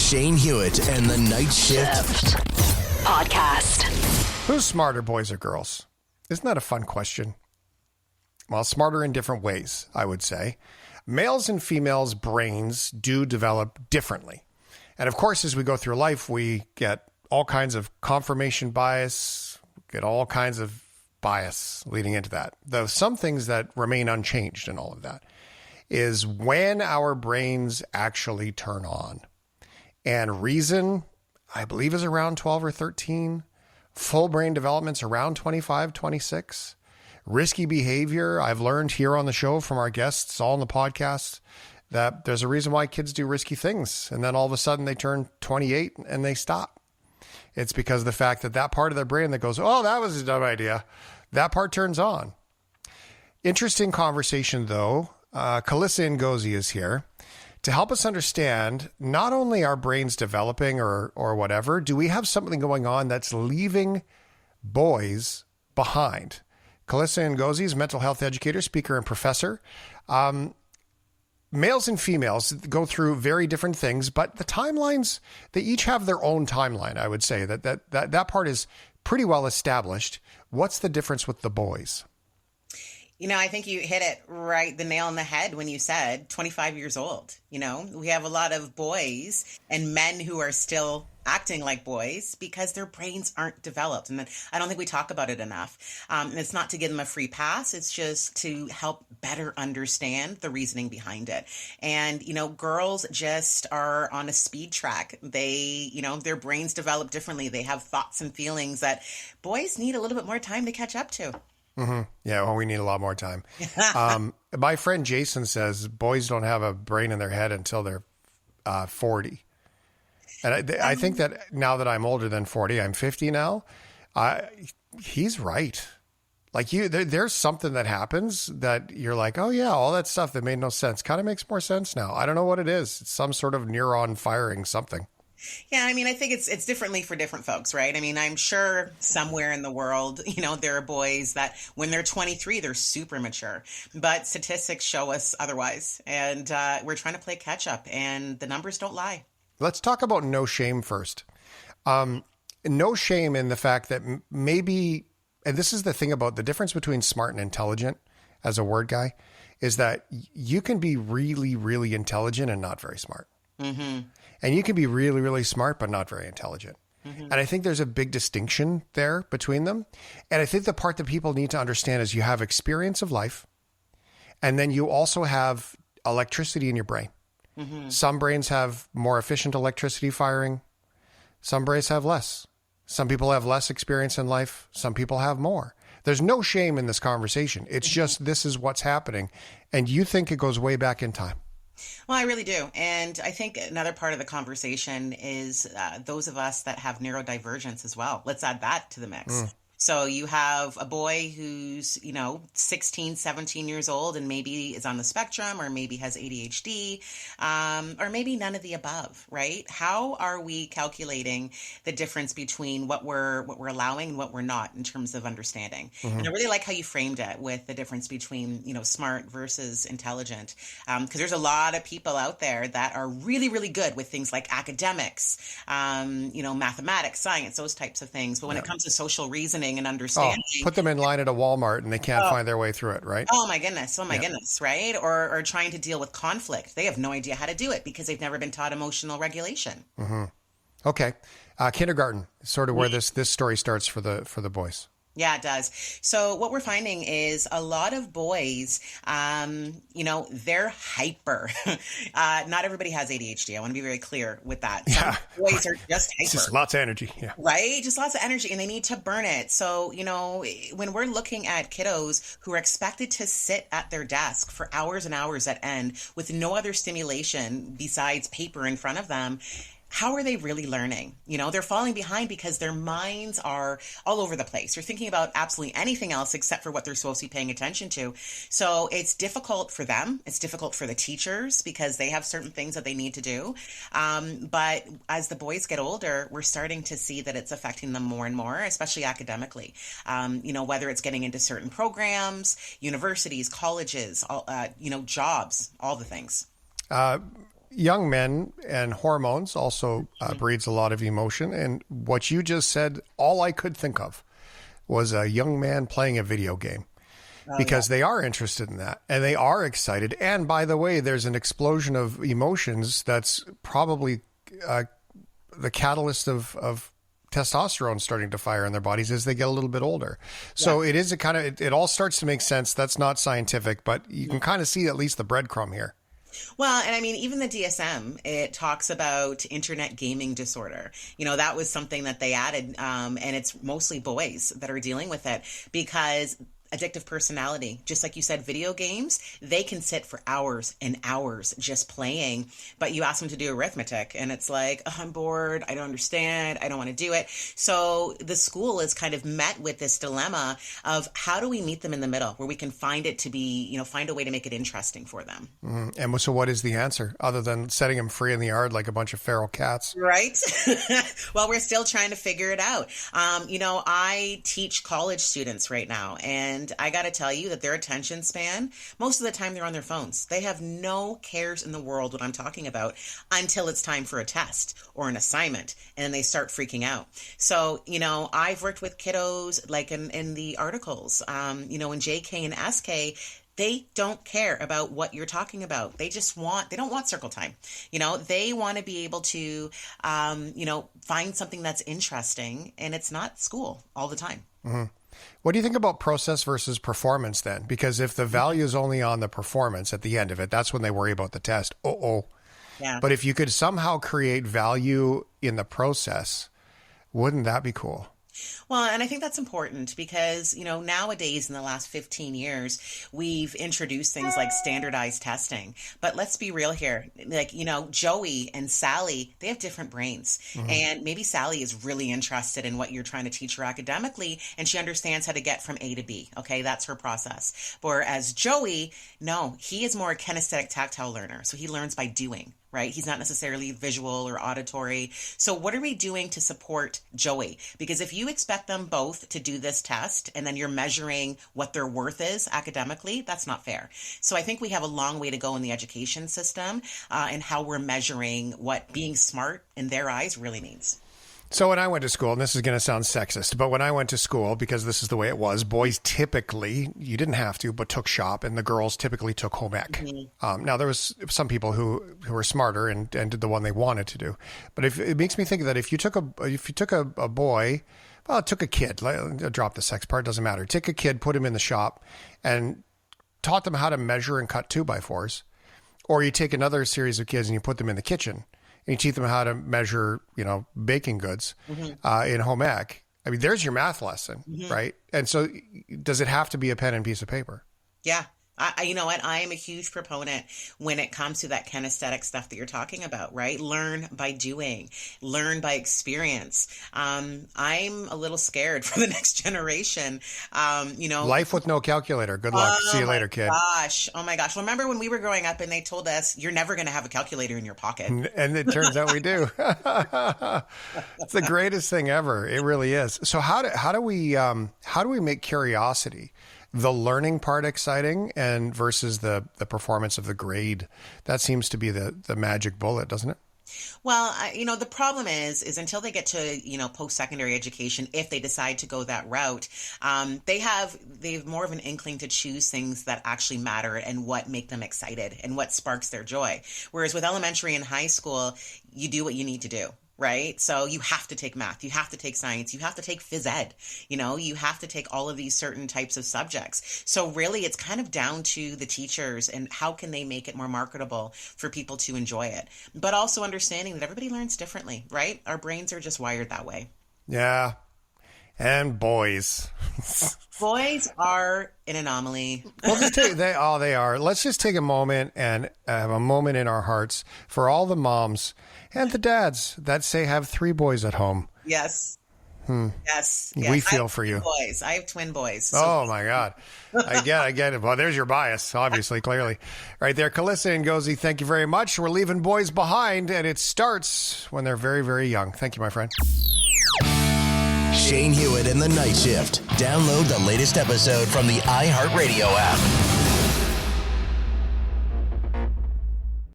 Shane Hewitt and the Night Shift Podcast. Who's smarter, boys or girls? Isn't that a fun question? Well, smarter in different ways, I would say. Males and females' brains do develop differently. And of course, as we go through life, we get all kinds of confirmation bias, get all kinds of bias leading into that. Though some things that remain unchanged in all of that is when our brains actually turn on. And reason, I believe, is around 12 or 13. Full brain development's around 25, 26. Risky behavior, I've learned here on the show from our guests, all in the podcast, that there's a reason why kids do risky things. And then all of a sudden they turn 28 and they stop. It's because of the fact that that part of their brain that goes, oh, that was a dumb idea, that part turns on. Interesting conversation, though. Calissa Ngozi is here to help us understand not only our brains developing or whatever, do we have something going on that's leaving boys behind? Calissa Ngozi is a mental health educator, speaker, and professor. Males and females go through very different things, but the timelines, they each have their own timeline, I would say. That part is pretty well established. What's the difference with the boys? You know, I think you hit it right, the nail on the head when you said 25 years old. You know, we have a lot of boys and men who are still acting like boys because their brains aren't developed. And I don't think we talk about it enough. And it's not to give them a free pass. It's just to help better understand the reasoning behind it. And, you know, girls just are on a speed track. They, you know, their brains develop differently. They have thoughts and feelings that boys need a little bit more time to catch up to. Mm-hmm. Yeah, well, we need a lot more time. My friend Jason says boys don't have a brain in their head until they're 40. And I think that now that I'm older than 40, I'm 50 now, he's right. Like there's something that happens that you're like, oh yeah, all that stuff that made no sense kind of makes more sense now. I don't know what it is. It's some sort of neuron firing something. Yeah, I mean, I think it's differently for different folks, right? I mean, I'm sure somewhere in the world, you know, there are boys that when they're 23, they're super mature. But statistics show us otherwise. And we're trying to play catch up, and the numbers don't lie. Let's talk about no shame first. No shame in the fact that maybe, and this is the thing about the difference between smart and intelligent as a word guy, is that you can be really, really intelligent and not very smart. Mm-hmm. And you can be really, really smart, but not very intelligent. Mm-hmm. And I think there's a big distinction there between them. And I think the part that people need to understand is you have experience of life, and then you also have electricity in your brain. Mm-hmm. Some brains have more efficient electricity firing. Some brains have less. Some people have less experience in life. Some people have more. There's no shame in this conversation. It's just, this is what's happening. And you think it goes way back in time. Well, I really do. And I think another part of the conversation is those of us that have neurodivergence as well. Let's add that to the mix. So you have a boy who's, you know, 16, 17 years old and maybe is on the spectrum or maybe has ADHD or maybe none of the above, right? How are we calculating the difference between what we're allowing and what we're not in terms of understanding? Mm-hmm. And I really like how you framed it with the difference between, you know, smart versus intelligent. Because there's a lot of people out there that are really, really good with things like academics, you know, mathematics, science, those types of things. But when it comes to social reasoning and understanding. Put them in line at a Walmart and they can't find their way through it, right? Oh my goodness, right? Or trying to deal with conflict. They have no idea how to do it because they've never been taught emotional regulation. Mm-hmm. Okay. Kindergarten is sort of where this story starts for the boys. Yeah, it does. So what we're finding is a lot of boys, you know, they're hyper. Not everybody has ADHD. I want to be very clear with that. Some boys are just hyper. Just lots of energy. Yeah. Right? Just lots of energy, and they need to burn it. So, you know, when we're looking at kiddos who are expected to sit at their desk for hours and hours at end with no other stimulation besides paper in front of them, how are they really learning? You know, they're falling behind because their minds are all over the place. They're thinking about absolutely anything else except for what they're supposed to be paying attention to. So it's difficult for them. It's difficult for the teachers because they have certain things that they need to do. But as the boys get older, we're starting to see that it's affecting them more and more, especially academically. You know, whether it's getting into certain programs, universities, colleges, you know, jobs, all the things. young men and hormones also breeds a lot of emotion. And what you just said, all I could think of was a young man playing a video game. Because they are interested in that and they are excited. And by the way, there's an explosion of emotions that's probably the catalyst of testosterone starting to fire in their bodies as they get a little bit older. So it is a kind of, it all starts to make sense. That's not scientific, but you can kind of see at least the breadcrumb here. Well, and I mean, even the DSM, it talks about internet gaming disorder. That was something that they added, and it's mostly boys that are dealing with it because addictive personality, just like you said, video games, they can sit for hours and hours just playing, but you ask them to do arithmetic and it's like, oh, I'm bored, I don't understand, I don't want to do it. So the school is kind of met with this dilemma of how do we meet them in the middle where we can find it to be, find a way to make it interesting for them. And so what is the answer other than setting them free in the yard like a bunch of feral cats? Right. Well, we're still trying to figure it out. I teach college students right now, and I got to tell you that their attention span, most of the time they're on their phones. They have no cares in the world what I'm talking about until it's time for a test or an assignment, and then they start freaking out. So, I've worked with kiddos like in the articles, in JK and SK, they don't care about what you're talking about. They don't want circle time. They want to be able to, find something that's interesting, and it's not school all the time. Mm-hmm. What do you think about process versus performance then? Because if the value is only on the performance at the end of it, that's when they worry about the test. Yeah. But if you could somehow create value in the process, wouldn't that be cool? Well, and I think that's important because, nowadays in the last 15 years, we've introduced things like standardized testing. But let's be real here. Like, Joey and Sally, they have different brains. Mm-hmm. And maybe Sally is really interested in what you're trying to teach her academically, and she understands how to get from A to B. Okay, that's her process. Whereas Joey, no, he is more a kinesthetic tactile learner. So he learns by doing. Right? He's not necessarily visual or auditory. So what are we doing to support Joey? Because if you expect them both to do this test and then you're measuring what their worth is academically, that's not fair. So I think we have a long way to go in the education system and how we're measuring what being smart in their eyes really means. So when I went to school, and this is going to sound sexist, but when I went to school, because this is the way it was, boys typically, you didn't have to, but took shop, and the girls typically took home ec. Mm-hmm. Now, there was some people who were smarter and did the one they wanted to do. But it makes me think that if you took a boy, well, took a kid, drop the sex part, doesn't matter. Take a kid, put him in the shop, and taught them how to measure and cut 2x4s. Or you take another series of kids and you put them in the kitchen. And you teach them how to measure, baking goods in home ec. I mean, there's your math lesson, right? And so does it have to be a pen and piece of paper? Yeah. You know what? I am a huge proponent when it comes to that kinesthetic stuff that you're talking about, right? Learn by doing, learn by experience. I'm a little scared for the next generation. Life with no calculator. Good luck. See you later, kid. Oh my gosh. Remember when we were growing up and they told us you're never going to have a calculator in your pocket? And it turns out we do. It's the greatest thing ever. It really is. So how do we make curiosity, the learning part, exciting and versus the performance of the grade? That seems to be the magic bullet, doesn't it? Well, the problem is until they get to, post-secondary education, if they decide to go that route, they have more of an inkling to choose things that actually matter and what make them excited and what sparks their joy. Whereas with elementary and high school, you do what you need to do. Right? So you have to take math, you have to take science, you have to take phys ed, you have to take all of these certain types of subjects. So really it's kind of down to the teachers and how can they make it more marketable for people to enjoy it. But also understanding that everybody learns differently, right? Our brains are just wired that way. Yeah. And boys. Boys are an anomaly. Well, they are. Let's just take a moment and have a moment in our hearts for all the moms and the dads that say have 3 boys at home. Yes. Yes. We feel for you. Boys. I have twin boys. So. Oh my God. I get it. Well, there's your bias, obviously, clearly. Right there. Calissa Ngozi, thank you very much. We're leaving boys behind, and it starts when they're very, very young. Thank you, my friend. Shane Hewitt and the Night Shift. Download the latest episode from the iHeartRadio app.